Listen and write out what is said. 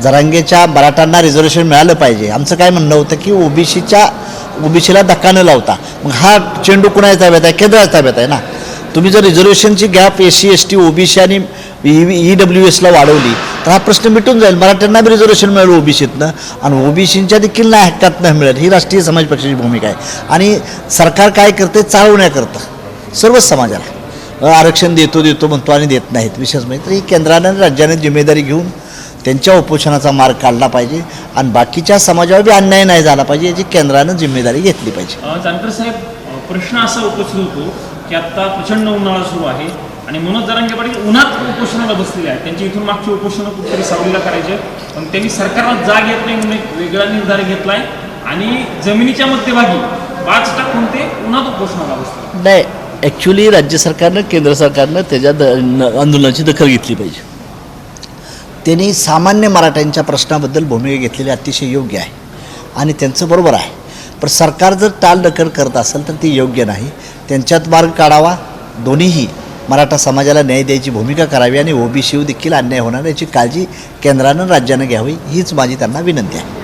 जरांगेच्या मराठ्यांना रिझर्वेशन मिळालं पाहिजे. आमचं काय म्हणणं होतं की ओबीसीला धक्का न लावता मग हा चेंडू कुणाच्या ताब्यात आहे? केंद्राच्या ताब्यात आहे ना. तुम्ही जर रिझर्वेशनची गॅप SC ST OBC आणि EWSला वाढवली तर हा प्रश्न मिटून जाईल. मराठ्यांना बी रिझर्वेशन मिळेल ओबीसीतनं आणि ओबीसींच्या देखील नाही हक्कातनं मिळेल. ही राष्ट्रीय समाज पक्षाची भूमिका आहे. आणि सरकार काय करते? चालवण्याकरतं सर्वच समाजाला आरक्षण देतो म्हणतो आणि देत नाहीत. विशेष म्हणजे तर ही केंद्रानं आणि राज्याने जिम्मेदारी घेऊन त्यांच्या उपोषणाचा मार्ग काढला पाहिजे आणि बाकीच्या समाजावर बी अन्याय नाही झाला पाहिजे याची केंद्रानं जिम्मेदारी घेतली पाहिजे. जानकर साहेब, प्रश्न असा उपस्थित होतो की आत्ता प्रचंड उन्हाळा सुरू आहे आणि मनोज जरांगे पाटील उन्हात उपोषणाला बसलेले आहेत. त्यांची इथून मागची उपोषणं कुठेतरी सावलीला करायचे, पण त्यांनी सरकारला जाग येत नाही म्हणून एक वेगळा निर्धार घेतला आहे आणि जमिनीच्या मध्यभागी बाज टाकून ते उन्हात उपोषणाला बसले. नाही, ॲक्च्युली राज्य सरकारनं केंद्र सरकारनं त्याच्या आंदोलनाची दखल घेतली पाहिजे. त्यांनी सामान्य मराठ्यांच्या प्रश्नाबद्दल भूमिका घेतलेली अतिशय योग्य आहे आणि त्यांचं बरोबर आहे. पण सरकार जर टालढकल करत असेल तर ती योग्य नाही. त्यांच्यात मार्ग काढावा. दोन्हीही मराठा समाजाला न्याय द्यायची भूमिका करावी आणि ओबीसी देखील अन्याय होणार याची काळजी केंद्रानं राज्यानं घ्यावी हीच माझी त्यांना विनंती आहे.